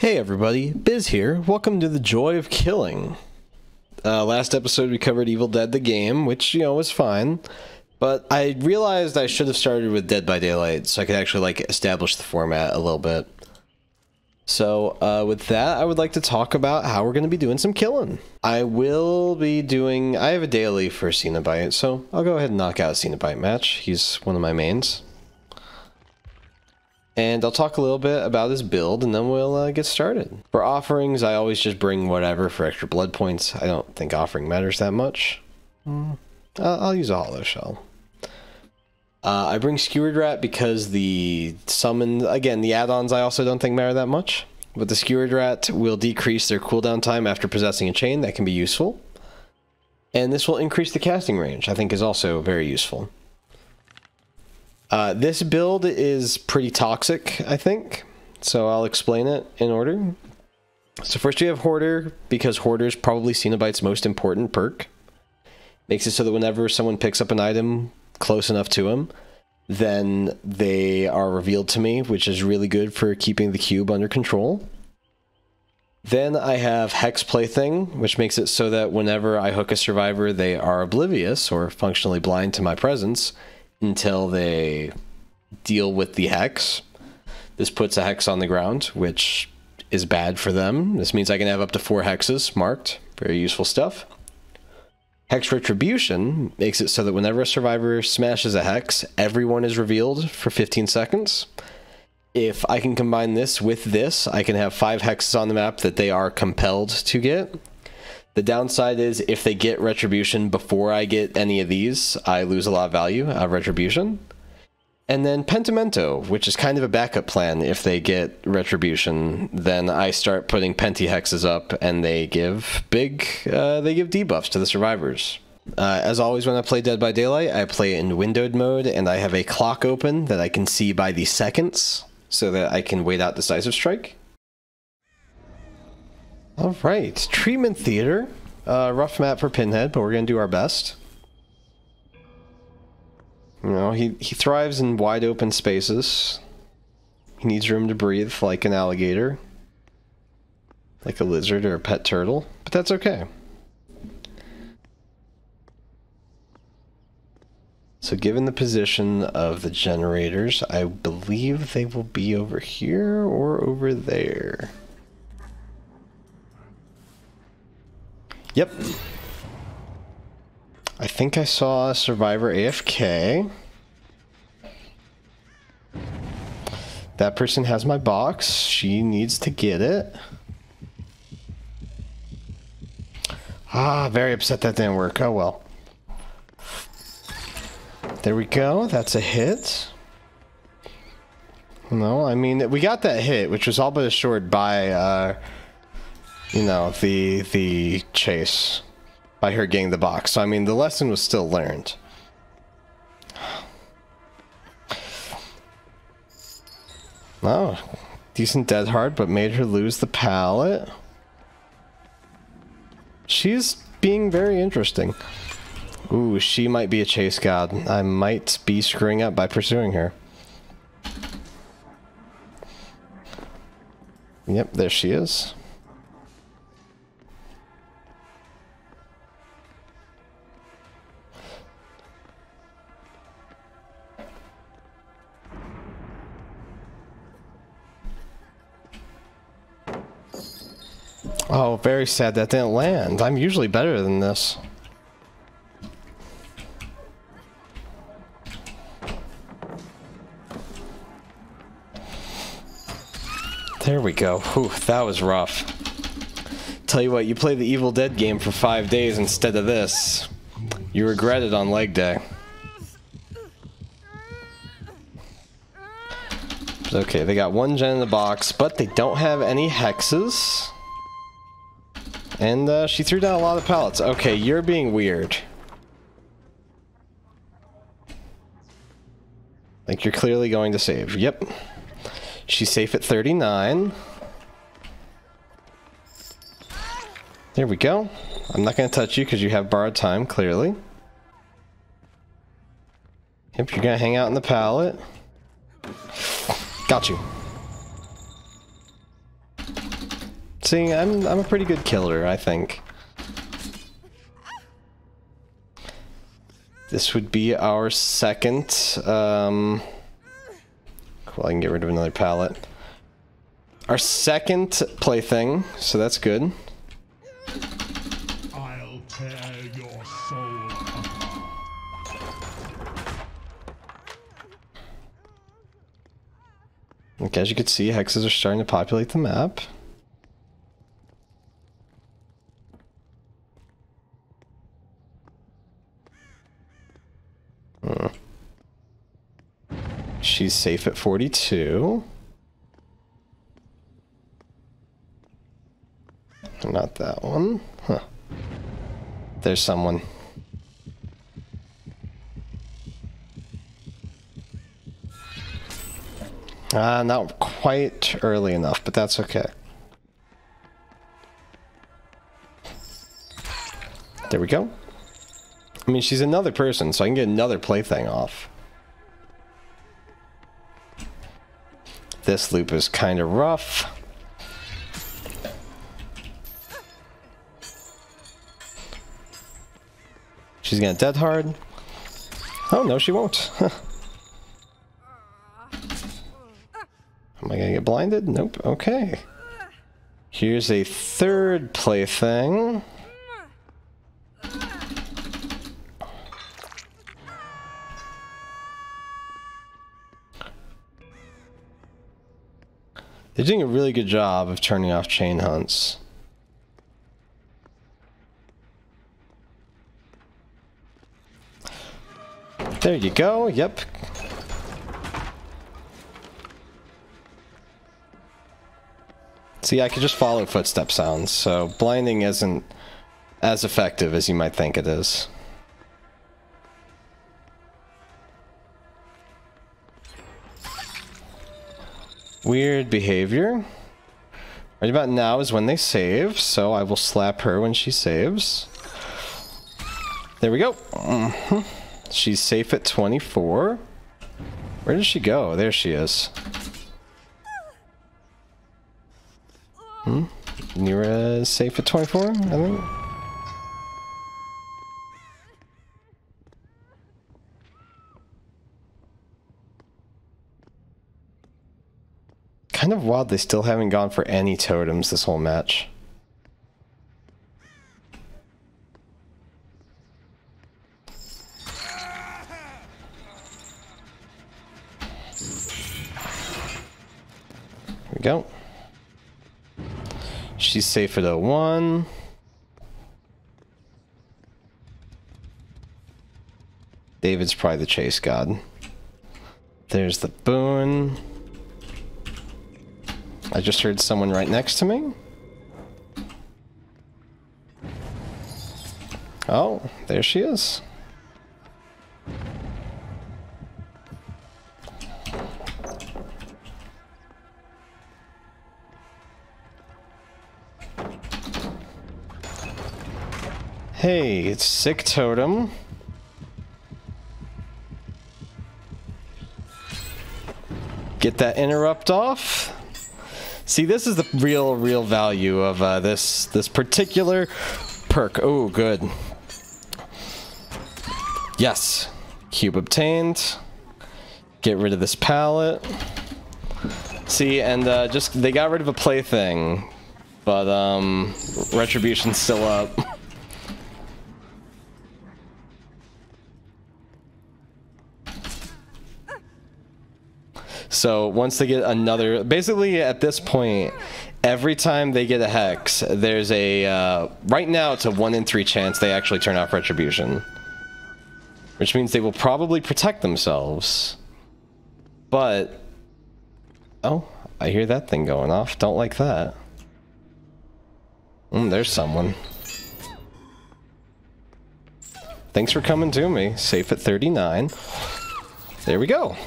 Hey everybody, Biz here. Welcome to the Joy of Killing. Last episode we covered Evil Dead the game, which, was fine. But I realized I should have started with Dead by Daylight, so I could actually, establish the format a little bit. So, with that, I would like to talk about how we're going to be doing some killing. I have a daily for Cenobite, so I'll go ahead and knock out a Cenobite match. He's one of my mains. And I'll talk a little bit about his build, and then we'll get started. For offerings, I always just bring whatever for extra blood points. I don't think offering matters that much. I'll use a hollow shell. I bring Skewered Rat because the add-ons I also don't think matter that much. But the Skewered Rat will decrease their cooldown time after possessing a chain. That can be useful. And this will increase the casting range, I think is also very useful. This build is pretty toxic, I think, so I'll explain it in order. So first we have Hoarder, because Hoarder is probably Cenobite's most important perk. Makes it so that whenever someone picks up an item close enough to him, then they are revealed to me, which is really good for keeping the cube under control. Then I have Hex Plaything, which makes it so that whenever I hook a survivor, they are oblivious or functionally blind to my presence until they deal with the hex. This puts a hex on the ground, which is bad for them. This means I can have up to 4 hexes marked. Very useful stuff. Hex Retribution makes it so that whenever a survivor smashes a hex, everyone is revealed for 15 seconds. If I can combine this with this, I can have 5 hexes on the map that they are compelled to get. The downside is if they get Retribution before I get any of these, I lose a lot of value out of Retribution. And then Pentimento, which is kind of a backup plan. If they get Retribution, then I start putting Penti hexes up, and they give debuffs to the survivors. As always, when I play Dead by Daylight, I play in windowed mode, and I have a clock open that I can see by the seconds, so that I can wait out Decisive Strike. Alright, Treatment Theater. Rough map for Pinhead, but we're going to do our best. He thrives in wide open spaces. He needs room to breathe like an alligator. Like a lizard or a pet turtle, but that's okay. So given the position of the generators, I believe they will be over here or over there. Yep. I think I saw a survivor AFK. That person has my box. She needs to get it. Very upset that didn't work. Oh well. There we go. That's a hit. No, I mean, we got that hit, which was all but assured by, the chase by her getting the box. So, I mean, the lesson was still learned. Oh, decent dead hard, but made her lose the pallet. She's being very interesting. Ooh, she might be a chase god. I might be screwing up by pursuing her. Yep, there she is. Oh, very sad that didn't land. I'm usually better than this. There we go. Whew, that was rough. Tell you what, you play the Evil Dead game for 5 days instead of this. You regret it on leg day. Okay, they got 1 gen in the box, but they don't have any hexes. And she threw down a lot of pallets. Okay, you're being weird. Like, you're clearly going to save. Yep. She's safe at 39. There we go. I'm not going to touch you because you have borrowed time, clearly. Yep, you're going to hang out in the pallet. Got you. See, I'm a pretty good killer, I think. This would be our second, well, I can get rid of another pallet. Our second plaything, so that's good. I'll tear your soul apart. Like, as you can see, hexes are starting to populate the map. She's safe at 42. Not that one. Huh. There's someone. Not quite early enough, but that's okay. There we go. I mean, she's another person, so I can get another plaything off. This loop is kind of rough. She's gonna dead hard. Oh, no, she won't. Am I gonna get blinded? Nope. Okay. Here's a third plaything. They're doing a really good job of turning off chain hunts. There you go, yep. See, I could just follow footstep sounds, so blinding isn't as effective as you might think it is. Weird behavior. Right about now is when they save, so I will slap her when she saves. There we go. She's safe at 24. Where did she go? There she is. Nira is safe at 24, I think. Kind of wild they still haven't gone for any totems this whole match. Here we go. She's safe at 01. David's probably the chase god. There's the boon. I just heard someone right next to me. Oh, there she is. Hey, it's sick totem. Get that interrupt off. See, this is the real value of this particular perk. Oh, good. Yes. Cube obtained. Get rid of this pallet. See, and just they got rid of a plaything, but retribution's still up. So once they get another, basically at this point, every time they get a hex, there's a, right now it's a 1 in 3 chance they actually turn off retribution. Which means they will probably protect themselves. But, oh, I hear that thing going off. Don't like that. There's someone. Thanks for coming to me. Safe at 39. There we go.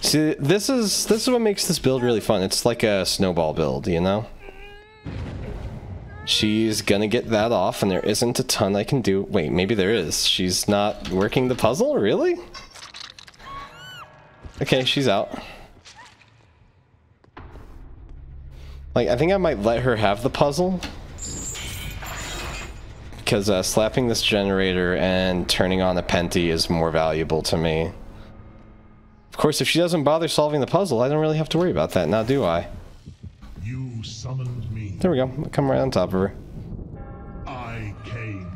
See, this is what makes this build really fun. It's like a snowball build, you know? She's gonna get that off, and there isn't a ton I can do. Wait, maybe there is. She's not working the puzzle? Really? Okay, she's out. Like, I think I might let her have the puzzle. Because slapping this generator and turning on a Penti is more valuable to me. Of course, if she doesn't bother solving the puzzle, I don't really have to worry about that now, do I? You summoned me. There we go. I'll come right on top of her. I came.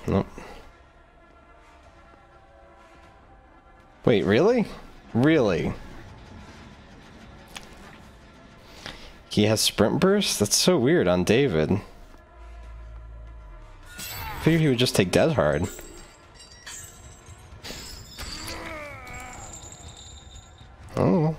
Nope. Wait, really? Really? He has sprint burst? That's so weird on David. I figured he would just take dead hard. Oh.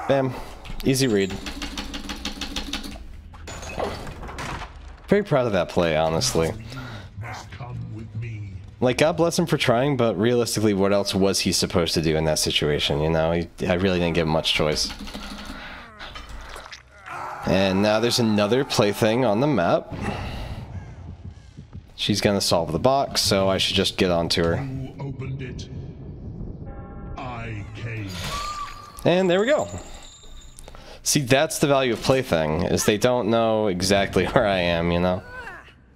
Bam. Easy read. Very proud of that play, honestly. Like, God bless him for trying, but realistically, what else was he supposed to do in that situation, you know? I really didn't give him much choice. And now there's another plaything on the map. She's gonna solve the box, so I should just get onto her. You opened it. I came. And there we go. See, that's the value of plaything, is they don't know exactly where I am, you know?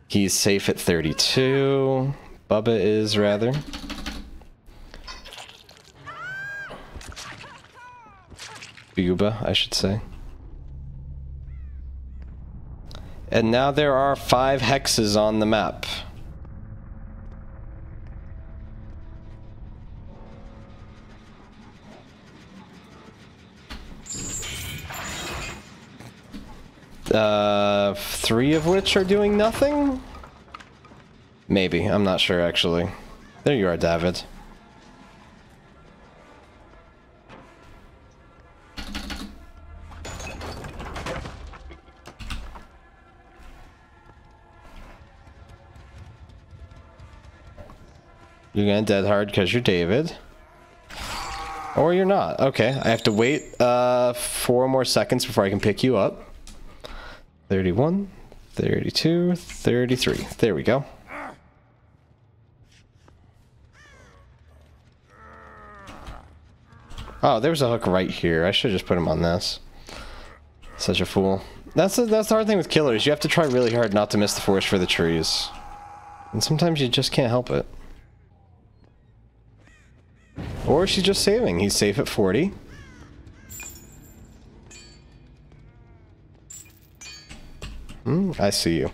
He's safe at 32. Bubba is, rather. Buba, I should say. And now there are 5 hexes on the map. Three of which are doing nothing? Maybe, I'm not sure actually. There you are, David. You're gonna dead hard because you're David. Or you're not. Okay, I have to wait 4 more seconds before I can pick you up. 31, 32, 33. There we go. Oh, there's a hook right here. I should just put him on this. Such a fool. That's the hard thing with killers. You have to try really hard not to miss the forest for the trees. And sometimes you just can't help it. Or she's just saving. He's safe at 40. I see you.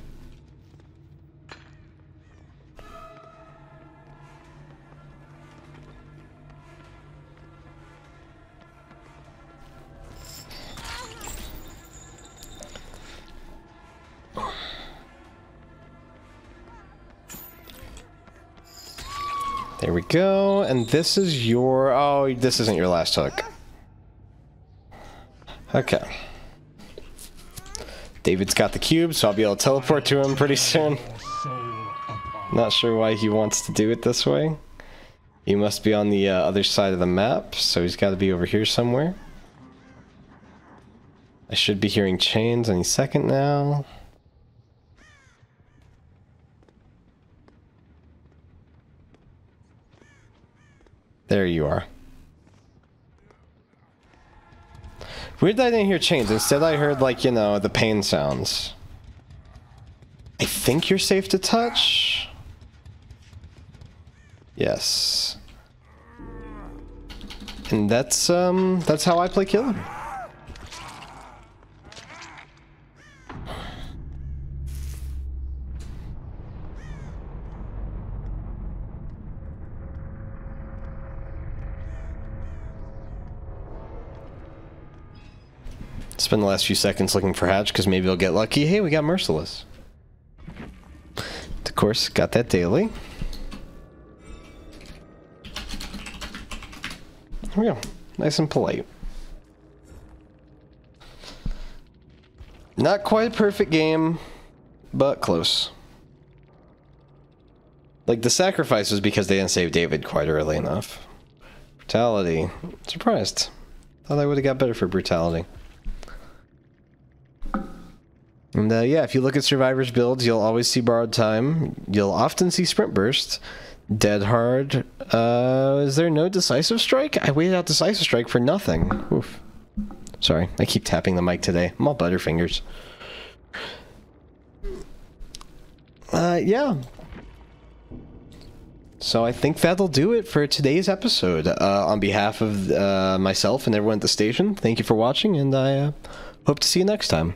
There we go, and this is your... Oh, this isn't your last hook. Okay. David's got the cube, so I'll be able to teleport to him pretty soon. Not sure why he wants to do it this way. He must be on the other side of the map, so he's got to be over here somewhere. I should be hearing chains any second now. There you are. Weird that I didn't hear chains. Instead I heard, like, you know, the pain sounds. I think you're safe to touch? Yes. And that's how I play killer. Spend the last few seconds looking for Hatch, because maybe I'll get lucky. Hey, we got Merciless. Of course, got that daily. There we go. Nice and polite. Not quite a perfect game, but close. Like, the sacrifice was because they didn't save David quite early enough. Brutality. Surprised. Thought I would have got better for brutality. And yeah, if you look at survivors builds, you'll always see borrowed time. You'll often see sprint burst. Dead hard. Is there no decisive strike? I waited out decisive strike for nothing. Oof. Sorry, I keep tapping the mic today. I'm all butterfingers. Yeah. So I think that'll do it for today's episode. On behalf of myself and everyone at the station, thank you for watching, and I hope to see you next time.